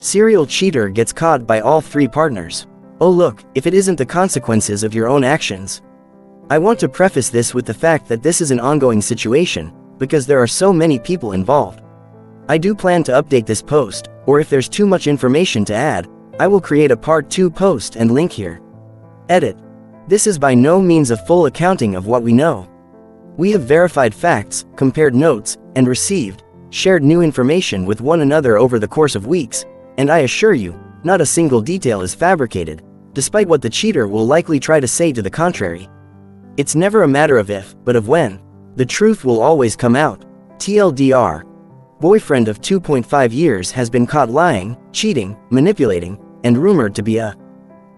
Serial cheater gets caught by all three partners. Oh look, if it isn't the consequences of your own actions. I want to preface this with the fact that this is an ongoing situation, because there are so many people involved. I do plan to update this post, or if there's too much information to add, I will create a part 2 post and link here. Edit. This is by no means a full accounting of what we know. We have verified facts, compared notes, and shared new information with one another over the course of weeks, and I assure you, not a single detail is fabricated, despite what the cheater will likely try to say to the contrary. It's never a matter of if, but of when. The truth will always come out. TLDR. Boyfriend of 2.5 years has been caught lying, cheating, manipulating, and rumored to be a.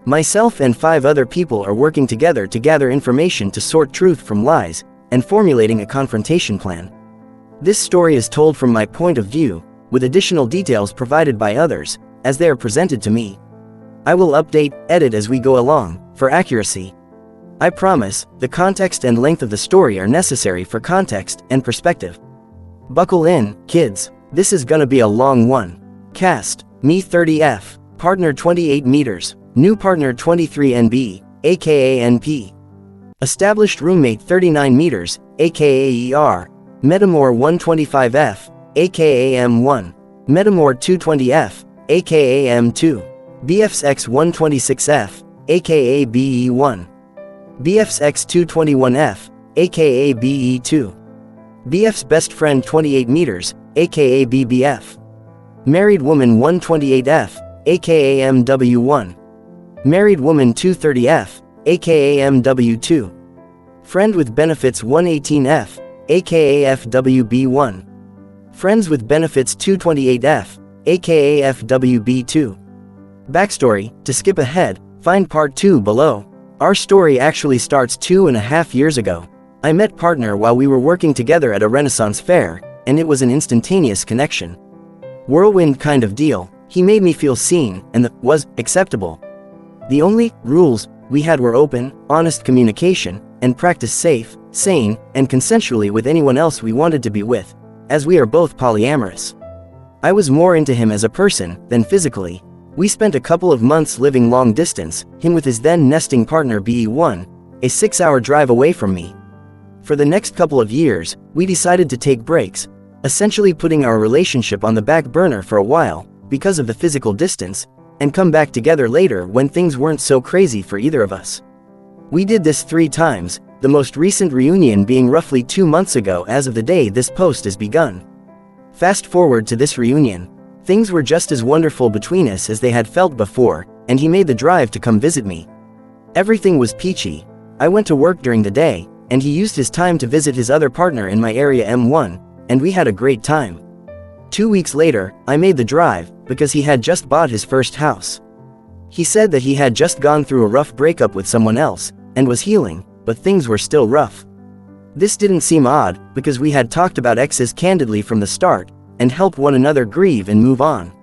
Myself and 5 other people are working together to gather information to sort truth from lies, and formulating a confrontation plan. This story is told from my point of view, with additional details provided by others, as they are presented to me. I will update, edit as we go along, for accuracy. I promise, the context and length of the story are necessary for context and perspective. Buckle in, kids, this is gonna be a long one. Cast, me 30F, partner 28 meters, new partner 23 NB, aka NP. Established roommate 39 meters, aka ER, Metamor 125F, aka M1, Metamor 220F, aka M2, BFX 126F, aka BE1, BFX 221F, aka BE2, BF's best friend 28 meters, aka BBF, married woman 128F, aka MW1, married woman 230F, aka MW2, friend with benefits 118F, aka FWB1, friends with benefits 228F, aka FWB2. Backstory, to skip ahead, find part 2 below. Our story actually starts 2.5 years ago. I met partner while we were working together at a Renaissance fair, and it was an instantaneous connection. Whirlwind kind of deal. He made me feel seen, and was acceptable. The only rules we had were open, honest communication, and practice safe, sane, and consensually with anyone else we wanted to be with, as we are both polyamorous. I was more into him as a person than physically. We spent a couple of months living long distance, him with his then nesting partner BE1, a 6-hour drive away from me. For the next couple of years, we decided to take breaks, essentially putting our relationship on the back burner for a while, because of the physical distance, and come back together later when things weren't so crazy for either of us. We did this 3 times, the most recent reunion being roughly 2 months ago as of the day this post is begun. Fast forward to this reunion. Things were just as wonderful between us as they had felt before, and he made the drive to come visit me. Everything was peachy. I went to work during the day, and he used his time to visit his other partner in my area M1, and we had a great time. 2 weeks later, I made the drive, because he had just bought his first house. He said that he had just gone through a rough breakup with someone else, and was healing, but things were still rough. This didn't seem odd, because we had talked about exes candidly from the start, and help one another grieve and move on.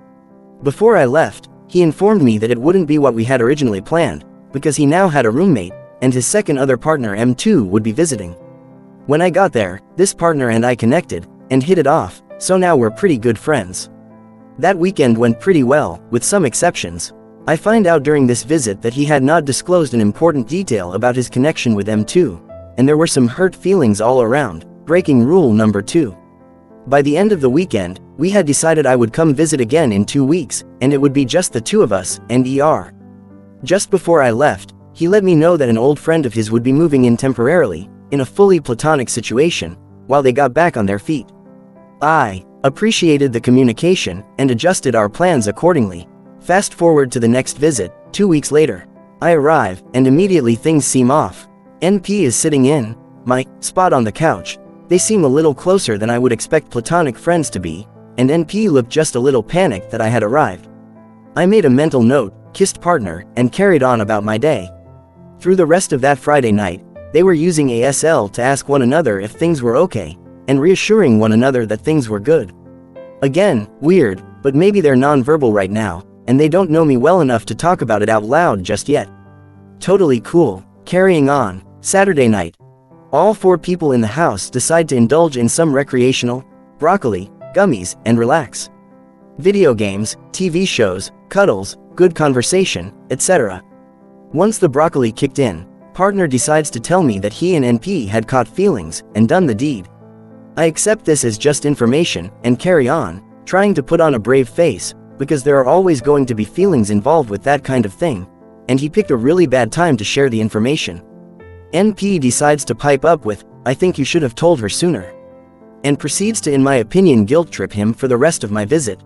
Before I left, he informed me that it wouldn't be what we had originally planned, because he now had a roommate, and his second other partner M2 would be visiting. When I got there, this partner and I connected, and hit it off, so now we're pretty good friends. That weekend went pretty well, with some exceptions. I find out during this visit that he had not disclosed an important detail about his connection with M2, and there were some hurt feelings all around, breaking rule number 2. By the end of the weekend, we had decided I would come visit again in 2 weeks, and it would be just the 2 of us, and ER. Just before I left, he let me know that an old friend of his would be moving in temporarily, in a fully platonic situation, while they got back on their feet. I appreciated the communication, and adjusted our plans accordingly. Fast forward to the next visit, 2 weeks later. I arrive, and immediately things seem off. NP is sitting in my spot on the couch. They seem a little closer than I would expect platonic friends to be, and NP looked just a little panicked that I had arrived. I made a mental note, kissed partner, and carried on about my day. Through the rest of that Friday night, they were using ASL to ask one another if things were okay, and reassuring one another that things were good. Again, weird, but maybe they're non-verbal right now, and they don't know me well enough to talk about it out loud just yet. Totally cool. Carrying on. Saturday night. All 4 people in the house decide to indulge in some recreational, broccoli, gummies, and relax. Video games, TV shows, cuddles, good conversation, etc. Once the broccoli kicked in, partner decides to tell me that he and NP had caught feelings and done the deed. I accept this as just information and carry on, trying to put on a brave face, because there are always going to be feelings involved with that kind of thing, and he picked a really bad time to share the information. NP decides to pipe up with, "I think you should have told her sooner," and proceeds to, in my opinion, guilt trip him for the rest of my visit.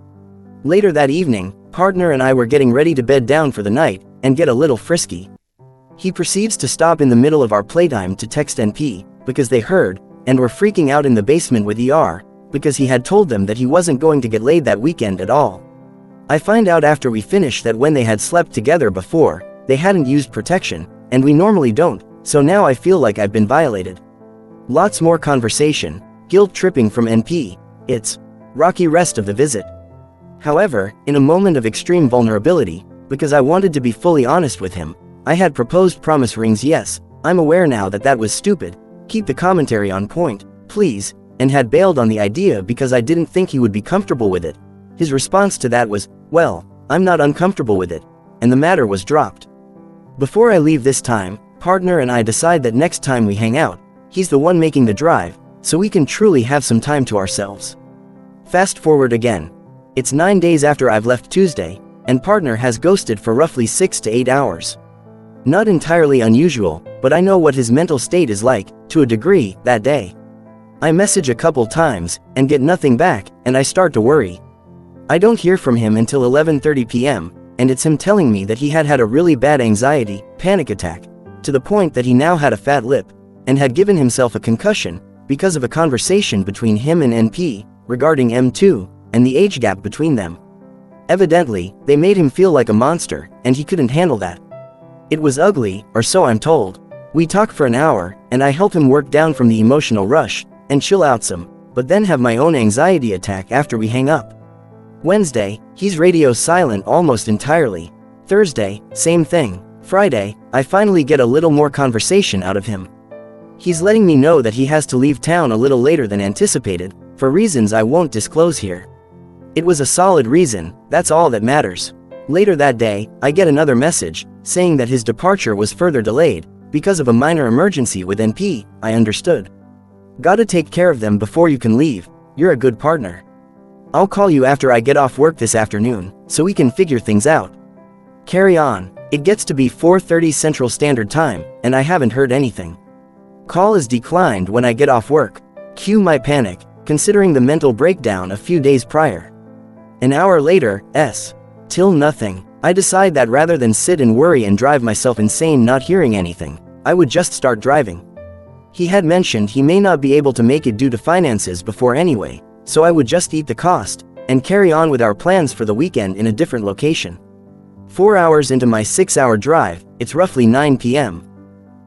Later that evening, partner and I were getting ready to bed down for the night, and get a little frisky. He proceeds to stop in the middle of our playtime to text NP, because they heard, and were freaking out in the basement with because he had told them that he wasn't going to get laid that weekend at all. I find out after we finish that when they had slept together before, they hadn't used protection, and we normally don't, so now I feel like I've been violated. Lots more conversation, guilt tripping from NP, it's rocky rest of the visit. However, in a moment of extreme vulnerability, because I wanted to be fully honest with him, I had proposed promise rings. Yes, I'm aware now that that was stupid, keep the commentary on point, please, and had bailed on the idea because I didn't think he would be comfortable with it. His response to that was, "Well, I'm not uncomfortable with it," and the matter was dropped. Before I leave this time, partner and I decide that next time we hang out, he's the one making the drive, so we can truly have some time to ourselves. Fast forward again. It's 9 days after I've left Tuesday, and partner has ghosted for roughly 6 to 8 hours. Not entirely unusual, but I know what his mental state is like, to a degree, that day. I message a couple times, and get nothing back, and I start to worry. I don't hear from him until 11:30 p.m., and it's him telling me that he had had a really bad anxiety, panic attack, to the point that he now had a fat lip, and had given himself a concussion, because of a conversation between him and NP, regarding M2, and the age gap between them. Evidently, they made him feel like a monster, and he couldn't handle that. It was ugly, or so I'm told. We talk for an hour, and I help him work down from the emotional rush, and chill out some, but then have my own anxiety attack after we hang up. Wednesday, he's radio silent almost entirely. Thursday, same thing. Friday, I finally get a little more conversation out of him. He's letting me know that he has to leave town a little later than anticipated, for reasons I won't disclose here. It was a solid reason, that's all that matters. Later that day, I get another message, saying that his departure was further delayed, because of a minor emergency with NP. I understood. Gotta take care of them before you can leave, you're a good partner. I'll call you after I get off work this afternoon, so we can figure things out. Carry on. It gets to be 4:30 Central Standard Time, and I haven't heard anything. Call is declined when I get off work. Cue my panic, considering the mental breakdown a few days prior. An hour later, till nothing. I decide that rather than sit and worry and drive myself insane not hearing anything, I would just start driving. He had mentioned he may not be able to make it due to finances before anyway, so I would just eat the cost, and carry on with our plans for the weekend in a different location. 4 hours into my 6-hour drive, it's roughly 9 p.m.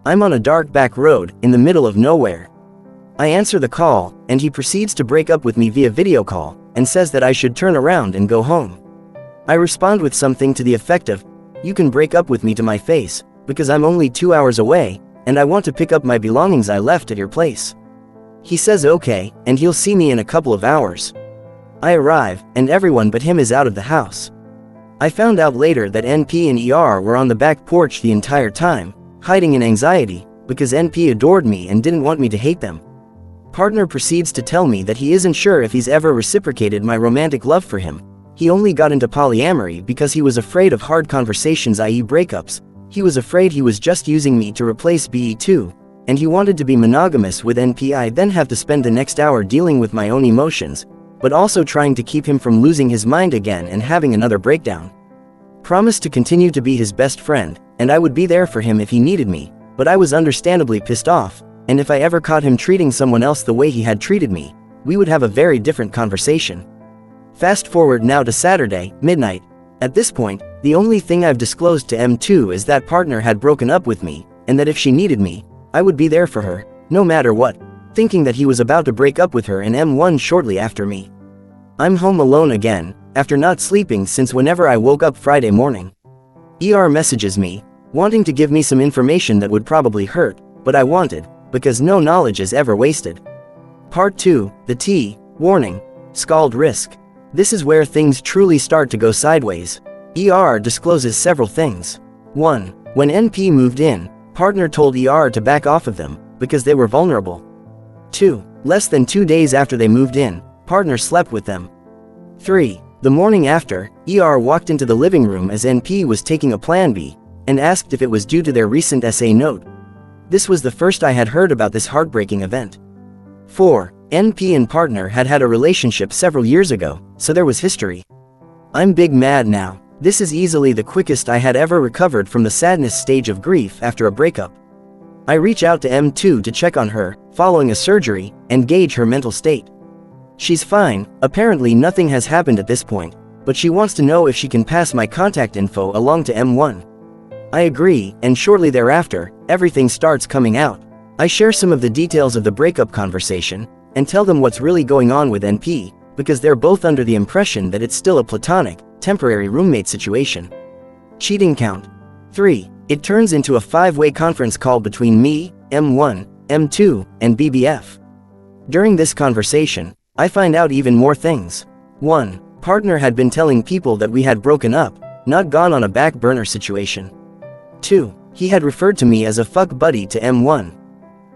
I'm on a dark back road, in the middle of nowhere. I answer the call, and he proceeds to break up with me via video call, and says that I should turn around and go home. I respond with something to the effect of, "You can break up with me to my face, because I'm only 2 hours away, and I want to pick up my belongings I left at your place." He says okay, and he'll see me in a couple of hours. I arrive, and everyone but him is out of the house. I found out later that NP and ER were on the back porch the entire time, hiding in anxiety, because NP adored me and didn't want me to hate them. Partner proceeds to tell me that he isn't sure if he's ever reciprocated my romantic love for him. He only got into polyamory because he was afraid of hard conversations, i.e. breakups. He was afraid he was just using me to replace BE2, and he wanted to be monogamous with NP. I then have to spend the next hour dealing with my own emotions, but also trying to keep him from losing his mind again and having another breakdown. Promised to continue to be his best friend, and I would be there for him if he needed me, but I was understandably pissed off, and if I ever caught him treating someone else the way he had treated me, we would have a very different conversation. Fast forward now to Saturday, midnight. At this point, the only thing I've disclosed to M2 is that partner had broken up with me, and that if she needed me, I would be there for her, no matter what, thinking that he was about to break up with her and M1 shortly after me. I'm home alone again, after not sleeping since whenever I woke up Friday morning. ER messages me, wanting to give me some information that would probably hurt, but I wanted, because no knowledge is ever wasted. Part 2, the T, warning, scald risk. This is where things truly start to go sideways. ER discloses several things. 1. When NP moved in, partner told ER to back off of them, because they were vulnerable. 2. Less than 2 days after they moved in, partner slept with them. 3. The morning after, ER walked into the living room as NP was taking a Plan B, and asked if it was due to their recent essay note. This was the first I had heard about this heartbreaking event. 4. NP and partner had had a relationship several years ago, so there was history. I'm big mad now. This is easily the quickest I had ever recovered from the sadness stage of grief after a breakup. I reach out to M2 to check on her, following a surgery, and gauge her mental state. She's fine, apparently nothing has happened at this point, but she wants to know if she can pass my contact info along to M1. I agree, and shortly thereafter, everything starts coming out. I share some of the details of the breakup conversation, and tell them what's really going on with NP, because they're both under the impression that it's still a platonic, temporary roommate situation. Cheating count. 3. It turns into a 5-way conference call between me, M1, M2, and BBF. During this conversation, I find out even more things. 1. Partner had been telling people that we had broken up, not gone on a back burner situation. 2. He had referred to me as a fuck buddy to M1.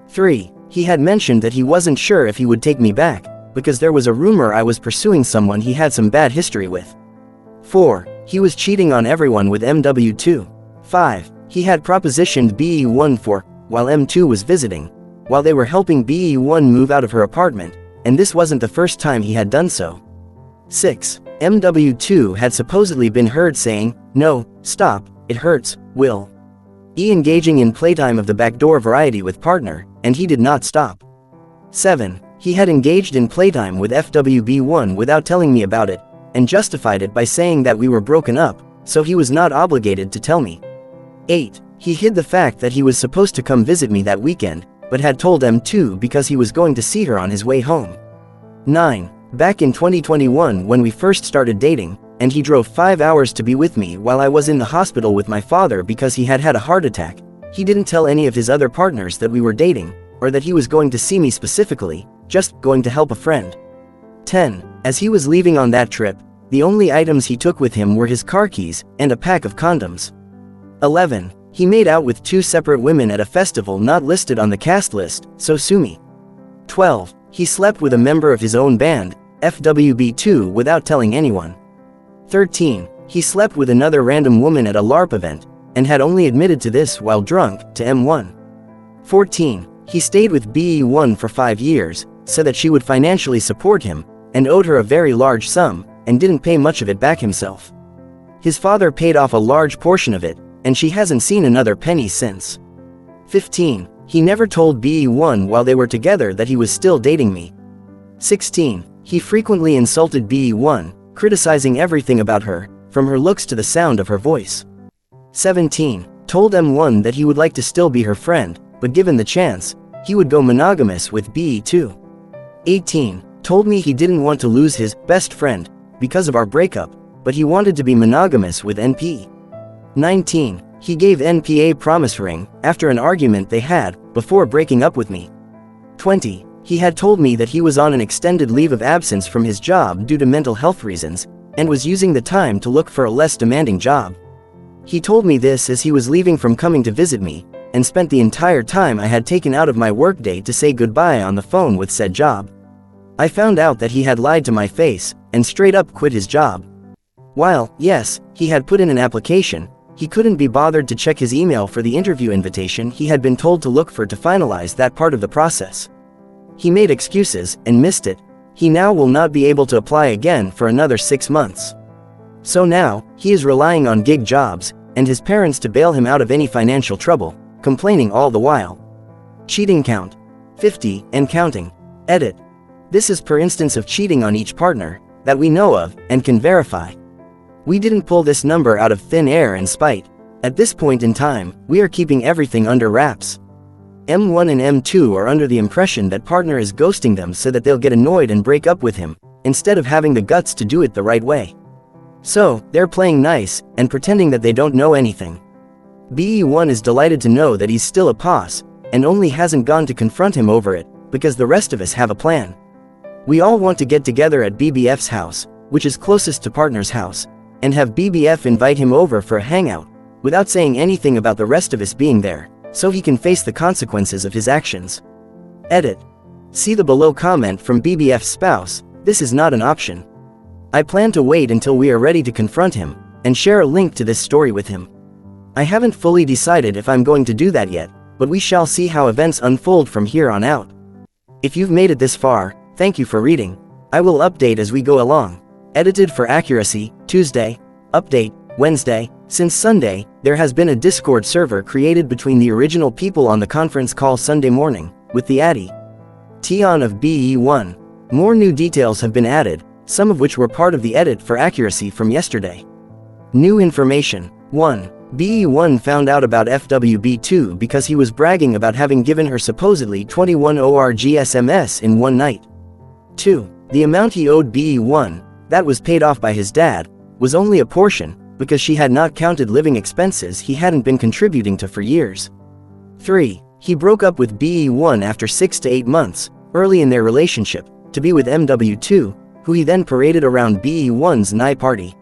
3. He had mentioned that he wasn't sure if he would take me back, because there was a rumor I was pursuing someone he had some bad history with. 4. He was cheating on everyone with MW2. 5. He had propositioned BE1 while M2 was visiting, while they were helping BE1 move out of her apartment, and this wasn't the first time he had done so. 6. MW2 had supposedly been heard saying, "No, stop, it hurts, Will." Engaging in playtime of the backdoor variety with partner, and he did not stop. 7. He had engaged in playtime with FWB1 without telling me about it, and justified it by saying that we were broken up, so he was not obligated to tell me. 8. He hid the fact that he was supposed to come visit me that weekend, but had told M2 because he was going to see her on his way home. 9. Back in 2021 when we first started dating, and he drove 5 hours to be with me while I was in the hospital with my father because he had had a heart attack, he didn't tell any of his other partners that we were dating, or that he was going to see me specifically, just going to help a friend. 10. As he was leaving on that trip, the only items he took with him were his car keys, and a pack of condoms. 11. He made out with 2 separate women at a festival not listed on the cast list, so sue me. 12. He slept with a member of his own band, FWB2 without telling anyone. 13. He slept with another random woman at a LARP event, and had only admitted to this while drunk, to M1. 14. He stayed with BE1 for 5 years, so that she would financially support him, and owed her a very large sum, and didn't pay much of it back himself. His father paid off a large portion of it, and she hasn't seen another penny since. 15. He never told BE1 while they were together that he was still dating me. 16. He frequently insulted BE1, criticizing everything about her, from her looks to the sound of her voice. 17. Told M1 that he would like to still be her friend, but given the chance, he would go monogamous with BE2. 18. Told me he didn't want to lose his best friend because of our breakup, but he wanted to be monogamous with NP. 19. He gave NP a promise ring after an argument they had before breaking up with me. 20. He had told me that he was on an extended leave of absence from his job due to mental health reasons, and was using the time to look for a less demanding job. He told me this as he was leaving from coming to visit me, and spent the entire time I had taken out of my workday to say goodbye on the phone with said job. I found out that he had lied to my face, and straight up quit his job. While, yes, he had put in an application, he couldn't be bothered to check his email for the interview invitation he had been told to look for to finalize that part of the process. He made excuses, and missed it. He now will not be able to apply again for another 6 months. So now, he is relying on gig jobs, and his parents to bail him out of any financial trouble, complaining all the while. Cheating count. 50, and counting. Edit. This is per instance of cheating on each partner, that we know of, and can verify. We didn't pull this number out of thin air and spite. At this point in time, we are keeping everything under wraps. M1 and M2 are under the impression that partner is ghosting them so that they'll get annoyed and break up with him, instead of having the guts to do it the right way. So, they're playing nice, and pretending that they don't know anything. BE1 is delighted to know that he's still a POS, and only hasn't gone to confront him over it, because the rest of us have a plan. We all want to get together at BBF's house, which is closest to partner's house, and have BBF invite him over for a hangout, without saying anything about the rest of us being there, so he can face the consequences of his actions. Edit. See the below comment from BBF's spouse. This is not an option. I plan to wait until we are ready to confront him, and share a link to this story with him. I haven't fully decided if I'm going to do that yet, but we shall see how events unfold from here on out. If you've made it this far, thank you for reading. I will update as we go along. Edited for accuracy, Tuesday. Update, Wednesday. Since Sunday, there has been a Discord server created between the original people on the conference call Sunday morning, with the aitah of BE1. More new details have been added, some of which were part of the edit for accuracy from yesterday. New information. 1. BE1 found out about FWB2 because he was bragging about having given her supposedly 21 ORG SMS in one night. 2. The amount he owed BE1, that was paid off by his dad, was only a portion, because she had not counted living expenses he hadn't been contributing to for years. 3. He broke up with BE1 after 6 to 8 months, early in their relationship, to be with MW2, who he then paraded around BE1's night party.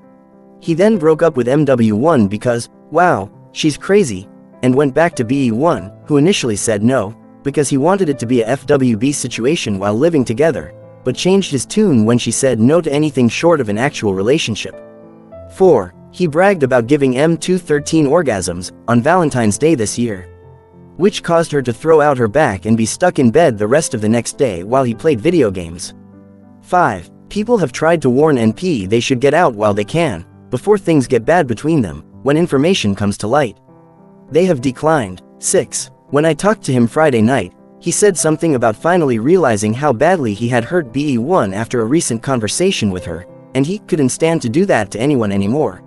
He then broke up with MW1 because, wow, she's crazy, and went back to BE1, who initially said no, because he wanted it to be a FWB situation while living together, but changed his tune when she said no to anything short of an actual relationship. 4. He bragged about giving M2 13 orgasms on Valentine's Day this year, which caused her to throw out her back and be stuck in bed the rest of the next day while he played video games. 5. People have tried to warn NP they should get out while they can, before things get bad between them, when information comes to light. They have declined. 6. When I talked to him Friday night, he said something about finally realizing how badly he had hurt BE1 after a recent conversation with her, and he couldn't stand to do that to anyone anymore.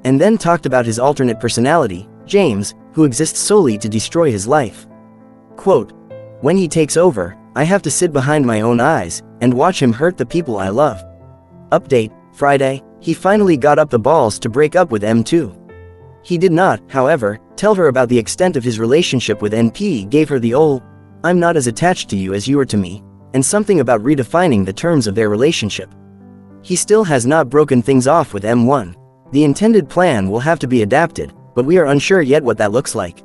And then talked about his alternate personality, James, who exists solely to destroy his life. Quote, when he takes over, I have to sit behind my own eyes, and watch him hurt the people I love. Update, Friday, he finally got up the balls to break up with M2. He did not, however, tell her about the extent of his relationship with NP. Gave her the old, I'm not as attached to you as you are to me, and something about redefining the terms of their relationship. He still has not broken things off with M1. The intended plan will have to be adapted, but we are unsure yet what that looks like.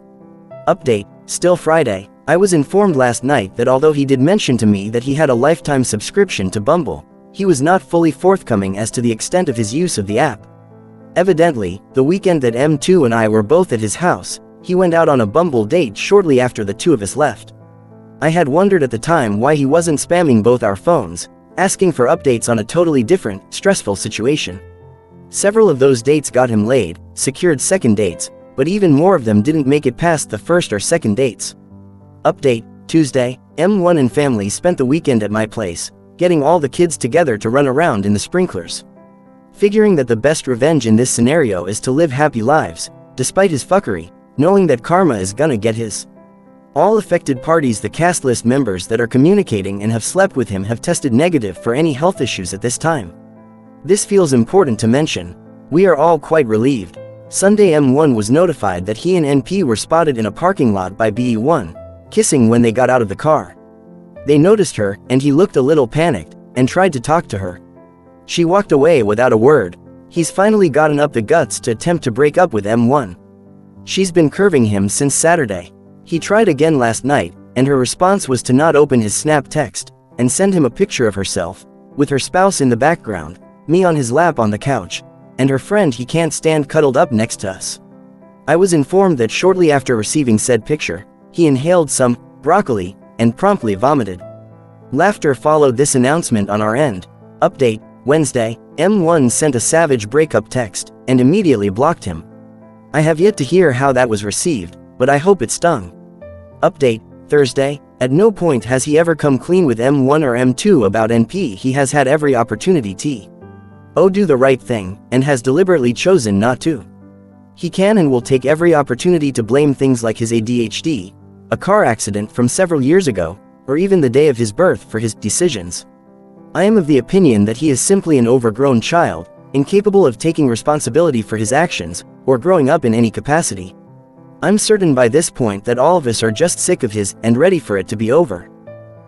Update, still Friday, I was informed last night that although he did mention to me that he had a lifetime subscription to Bumble, he was not fully forthcoming as to the extent of his use of the app. Evidently, the weekend that M2 and I were both at his house, he went out on a Bumble date shortly after the two of us left. I had wondered at the time why he wasn't spamming both our phones, asking for updates on a totally different, stressful situation. Several of those dates got him laid, secured second dates, but even more of them didn't make it past the first or second dates. Update, Tuesday, M1 and family spent the weekend at my place, getting all the kids together to run around in the sprinklers. Figuring that the best revenge in this scenario is to live happy lives, despite his fuckery, knowing that karma is gonna get his. All affected parties, the cast list members that are communicating and have slept with him, have tested negative for any health issues at this time. This feels important to mention. We are all quite relieved. Sunday M1 was notified that he and NP were spotted in a parking lot by BE1, kissing when they got out of the car. They noticed her, and he looked a little panicked, and tried to talk to her. She walked away without a word. He's finally gotten up the guts to attempt to break up with M1. She's been curving him since Saturday. He tried again last night, and her response was to not open his Snap text, and send him a picture of herself, with her spouse in the background, me on his lap on the couch, and her friend he can't stand cuddled up next to us. I was informed that shortly after receiving said picture, he inhaled some broccoli, and promptly vomited. Laughter followed this announcement on our end. Update, Wednesday, M1 sent a savage breakup text, and immediately blocked him. I have yet to hear how that was received, but I hope it stung. Update, Thursday, at no point has he ever come clean with M1 or M2 about NP. He has had every opportunity to do the right thing, and has deliberately chosen not to. He can and will take every opportunity to blame things like his ADHD, a car accident from several years ago, or even the day of his birth for his decisions. I am of the opinion that he is simply an overgrown child, incapable of taking responsibility for his actions, or growing up in any capacity. I'm certain by this point that all of us are just sick of his and ready for it to be over.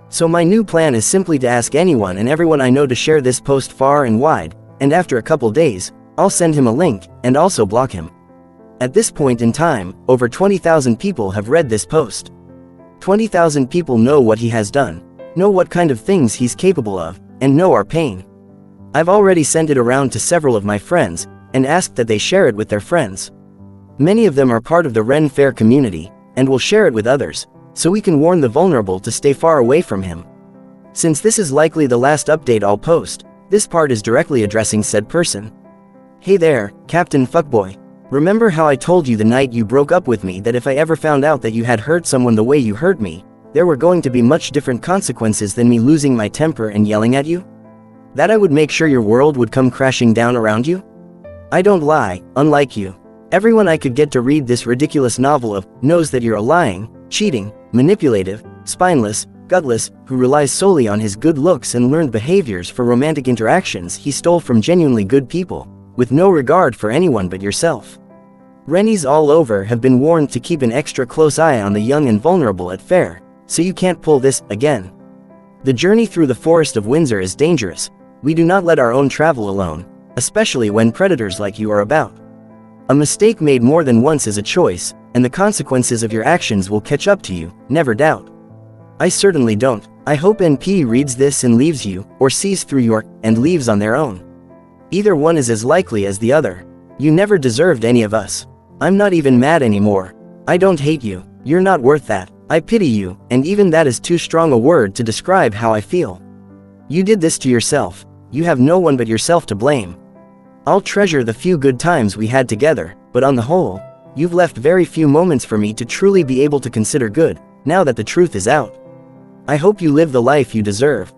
So my new plan is simply to ask anyone and everyone I know to share this post far and wide, and after a couple days, I'll send him a link, and also block him. At this point in time, over 20,000 people have read this post. 20,000 people know what he has done, know what kind of things he's capable of, and know our pain. I've already sent it around to several of my friends, and asked that they share it with their friends. Many of them are part of the Ren Fair community, and will share it with others, so we can warn the vulnerable to stay far away from him. Since this is likely the last update I'll post, this part is directly addressing said person. Hey there, Captain Fuckboy. Remember how I told you the night you broke up with me that if I ever found out that you had hurt someone the way you hurt me, there were going to be much different consequences than me losing my temper and yelling at you? That I would make sure your world would come crashing down around you? I don't lie, unlike you. Everyone I could get to read this ridiculous novel of knows that you're a lying, cheating, manipulative, spineless, gutless, who relies solely on his good looks and learned behaviors for romantic interactions he stole from genuinely good people, with no regard for anyone but yourself. Rennies all over have been warned to keep an extra close eye on the young and vulnerable at fair, so you can't pull this again. The journey through the forest of Windsor is dangerous. We do not let our own travel alone, especially when predators like you are about. A mistake made more than once is a choice, and the consequences of your actions will catch up to you, never doubt. I certainly don't. I hope NP reads this and leaves you, or sees through your, and leaves on their own. Either one is as likely as the other. You never deserved any of us. I'm not even mad anymore. I don't hate you. You're not worth that. I pity you, and even that is too strong a word to describe how I feel. You did this to yourself. You have no one but yourself to blame. I'll treasure the few good times we had together, but on the whole, you've left very few moments for me to truly be able to consider good, now that the truth is out. I hope you live the life you deserve.